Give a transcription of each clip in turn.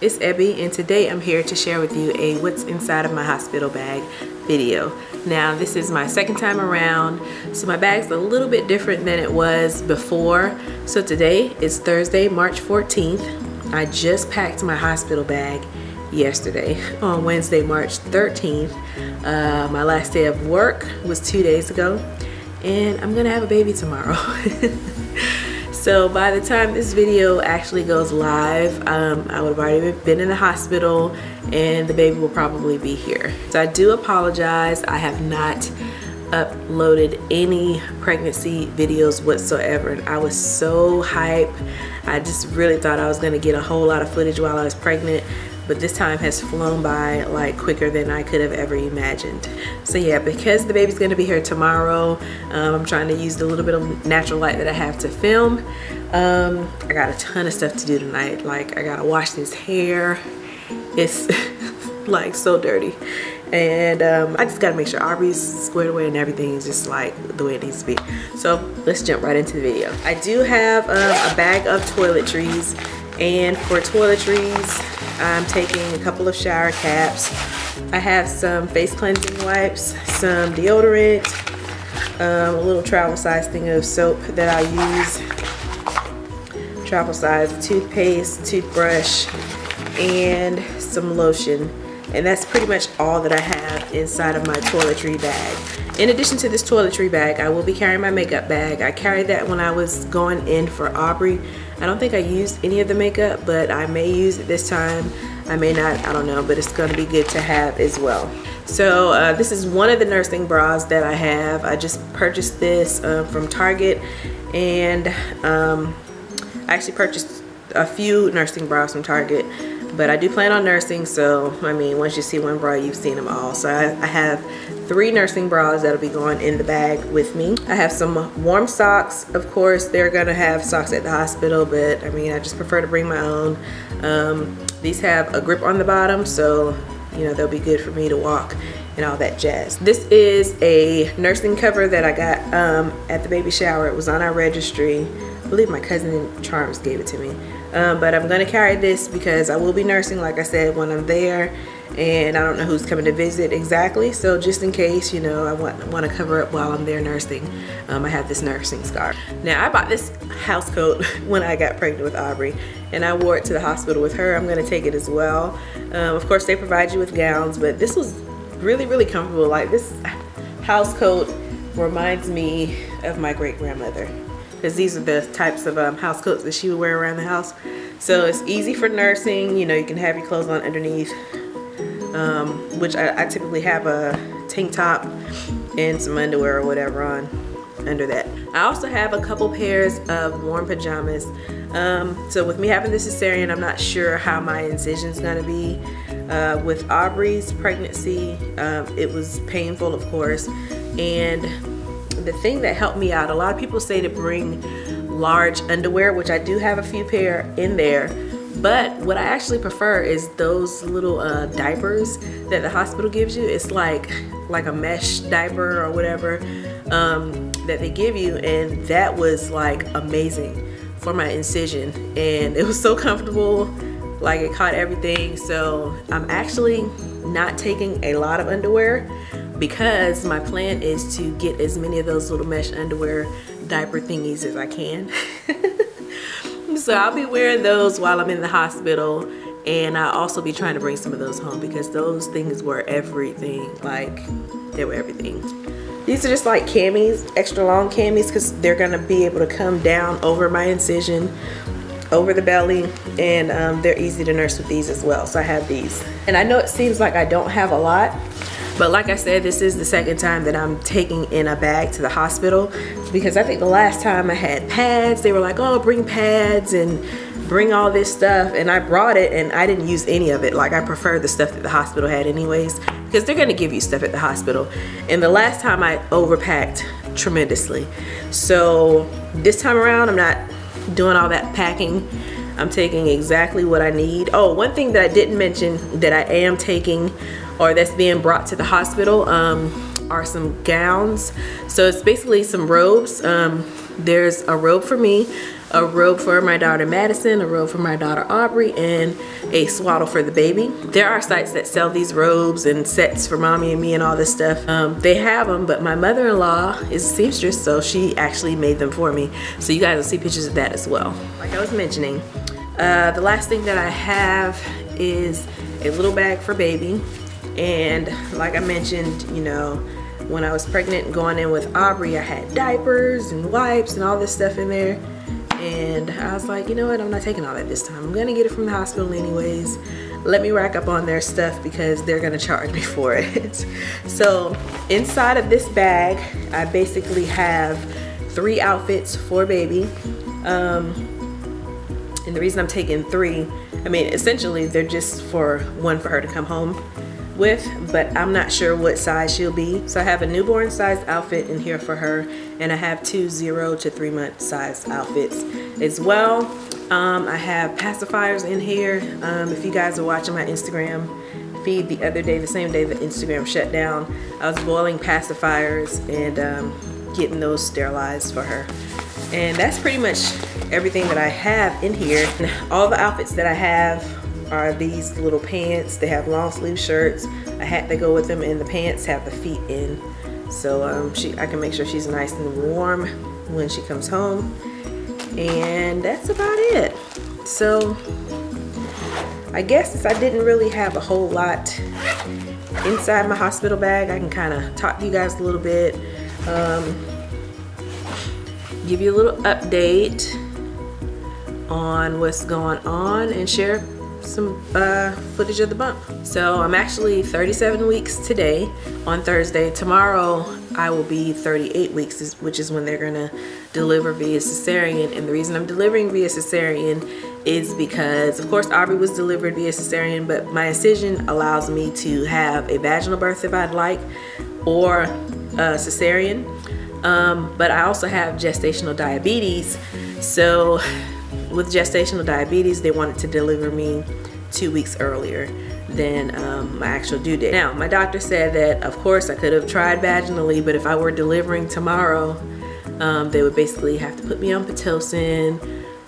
it's Ebbie, and today I'm here to share with you a what's inside of my hospital bag video. Now this is my second time around, so my bag's a little bit different than it was before. So today is Thursday, March 14th. I just packed my hospital bag yesterday on Wednesday, March 13th. My last day of work was 2 days ago, and I'm gonna have a baby tomorrow. So by the time this video actually goes live, I would have already been in the hospital and the baby will probably be here. So I do apologize. I have not uploaded any pregnancy videos whatsoever, and I was so hyped. I just really thought I was gonna get a whole lot of footage while I was pregnant, but this time has flown by like quicker than I could have ever imagined. So yeah, because the baby's gonna be here tomorrow, I'm trying to use the little bit of natural light that I have to film. I got a ton of stuff to do tonight. Like, I gotta wash this hair. It's like so dirty. And I just gotta make sure Aubrey's squared away and everything is just like the way it needs to be. So let's jump right into the video. I do have a bag of toiletries, and for toiletries, I'm taking a couple of shower caps. I have some face cleansing wipes, some deodorant, a little travel size thing of soap that I use, travel size toothpaste, toothbrush, and some lotion. And that's pretty much all that I have inside of my toiletry bag. In addition to this toiletry bag, I will be carrying my makeup bag. I carried that when I was going in for Aubrey. I don't think I used any of the makeup, but I may use it this time. I may not, I don't know, but it's gonna be good to have as well. So this is one of the nursing bras that I have. I just purchased this from Target, and I actually purchased a few nursing bras from Target, but I do plan on nursing, so I mean, once you see one bra, you've seen them all. So I have 3 nursing bras that'll be going in the bag with me. I have some warm socks. Of course, they're gonna have socks at the hospital, but I mean, I just prefer to bring my own. These have a grip on the bottom, so you know, they'll be good for me to walk and all that jazz. This is a nursing cover that I got at the baby shower. It was on our registry. I believe my cousin Charms gave it to me. But I'm gonna carry this because I will be nursing, like I said, when I'm there, and I don't know who's coming to visit exactly. So just in case, you know, I want to cover up while I'm there nursing, I have this nursing scarf. Now, I bought this house coat when I got pregnant with Aubrey, and I wore it to the hospital with her. I'm gonna take it as well. Of course, they provide you with gowns, but this was really, really comfortable. Like, this house coat reminds me of my great-grandmother, because these are the types of house coats that she would wear around the house. So it's easy for nursing. You know, you can have your clothes on underneath, which I typically have a tank top and some underwear or whatever on under that. I also have a couple pairs of warm pajamas. So with me having this cesarean, I'm not sure how my incision's gonna be. With Aubrey's pregnancy, it was painful, of course, and the thing that helped me out, a lot of people say to bring large underwear, which I do have a few pair in there, but what I actually prefer is those little diapers that the hospital gives you. It's like a mesh diaper or whatever that they give you, and that was like amazing for my incision, and it was so comfortable. Like, it caught everything. So I'm actually not taking a lot of underwear because my plan is to get as many of those little mesh underwear diaper thingies as I can. So I'll be wearing those while I'm in the hospital, and I'll also be trying to bring some of those home because those things were everything. Like, they were everything. These are just like camis, extra long camis, because they're gonna be able to come down over my incision, over the belly, and they're easy to nurse with these as well. So I have these. And I know it seems like I don't have a lot, but like I said, this is the second time that I'm taking in a bag to the hospital, because I think the last time I had pads, they were like, oh, bring pads and bring all this stuff, and I brought it and I didn't use any of it. Like, I prefer the stuff that the hospital had anyways, because they're gonna give you stuff at the hospital. And the last time I overpacked tremendously. So this time around, I'm not doing all that packing. I'm taking exactly what I need. Oh, one thing that I didn't mention that I am taking, or that's being brought to the hospital, are some gowns. So it's basically some robes. There's a robe for me, a robe for my daughter Madison, a robe for my daughter Aubrey, and a swaddle for the baby. There are sites that sell these robes and sets for mommy and me and all this stuff. They have them, but my mother-in-law is a seamstress, so she actually made them for me. So you guys will see pictures of that as well. Like I was mentioning, the last thing that I have is a little bag for baby. And like I mentioned, you know, when I was pregnant and going in with Aubrey, I had diapers and wipes and all this stuff in there. And I was like, you know what, I'm not taking all that this time. I'm gonna get it from the hospital anyways. Let me rack up on their stuff because they're gonna charge me for it. So inside of this bag, I basically have 3 outfits for baby. And the reason I'm taking 3, I mean, essentially they're just for one for her to come home with, but I'm not sure what size she'll be. So I have a newborn size outfit in here for her, and I have 2 0 to 3 month size outfits as well. I have pacifiers in here. If you guys are watching my Instagram feed the other day, the same day that Instagram shut down, I was boiling pacifiers and getting those sterilized for her. And that's pretty much everything that I have in here. And all the outfits that I have are these little pants. They have long sleeve shirts, a hat that go with them, and the pants have the feet in. So I can make sure she's nice and warm when she comes home. And that's about it. So I guess since I didn't really have a whole lot inside my hospital bag, I can kind of talk to you guys a little bit, give you a little update on what's going on, and share some footage of the bump. So I'm actually 37 weeks today on Thursday. Tomorrow I will be 38 weeks, which is when they're gonna deliver via cesarean. And the reason I'm delivering via cesarean is because, of course, Aubrey was delivered via cesarean, but my incision allows me to have a vaginal birth if I'd like, or cesarean. But I also have gestational diabetes. So with gestational diabetes, they wanted to deliver me 2 weeks earlier than my actual due date. Now, my doctor said that, of course, I could have tried vaginally, but if I were delivering tomorrow, they would basically have to put me on Pitocin,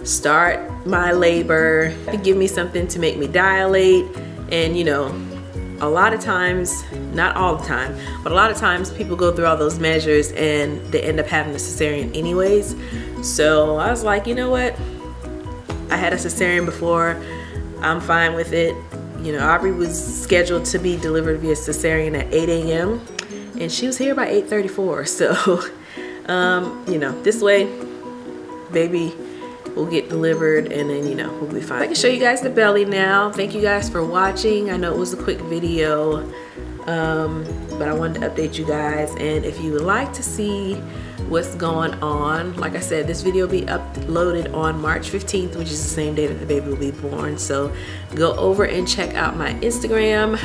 start my labor, give me something to make me dilate. And you know, a lot of times, not all the time, but a lot of times people go through all those measures and they end up having a cesarean anyways. So I was like, you know what? I had a cesarean before. I'm fine with it. You know, Aubrey was scheduled to be delivered via cesarean at 8 a.m. and she was here by 8:34. So, you know, this way, baby will get delivered and then, you know, we'll be fine. I can show you guys the belly now. Thank you guys for watching. I know it was a quick video, but I wanted to update you guys. And if you would like to see what's going on, like I said, this video will be uploaded on March 15th, which is the same day that the baby will be born. So go over and check out my Instagram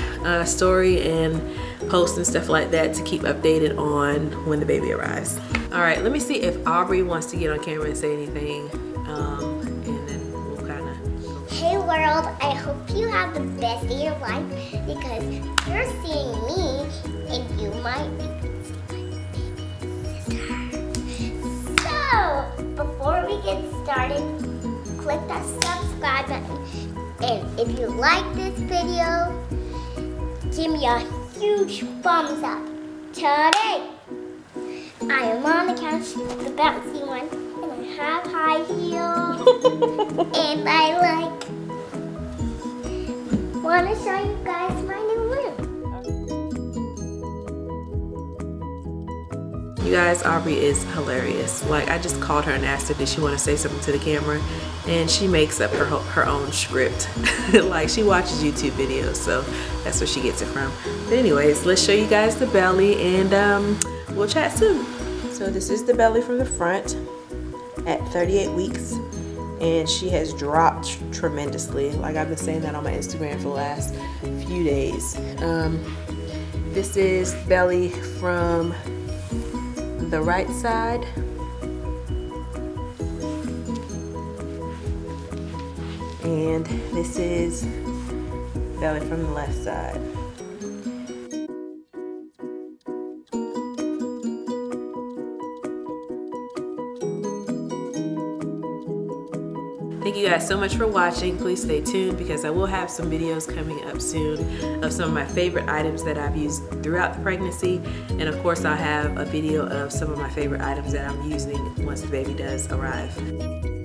story and posts and stuff like that to keep updated on when the baby arrives. All right, let me see if Aubrey wants to get on camera and say anything, and then we'll kind of... Hey world, I hope you have the best day of your life, because you're seeing me and you might be before we get started, click that subscribe button, and if you like this video, give me a huge thumbs up. Today, I am on the couch, the bouncy one, and I have high heels, and I want to show you guys my new room. You guys, Aubrey is hilarious. Like, I just called her and asked her, did she want to say something to the camera? And she makes up her own script. Like, she watches YouTube videos, so that's where she gets it from. But anyways, let's show you guys the belly, and we'll chat soon. So this is the belly from the front at 38 weeks, and she has dropped tremendously. Like, I've been saying that on my Instagram for the last few days. This is belly from the right side, and this is belly from the left side. Thank you guys so much for watching. Please stay tuned because I will have some videos coming up soon of some of my favorite items that I've used throughout the pregnancy. And of course, I'll have a video of some of my favorite items that I'm using once the baby does arrive.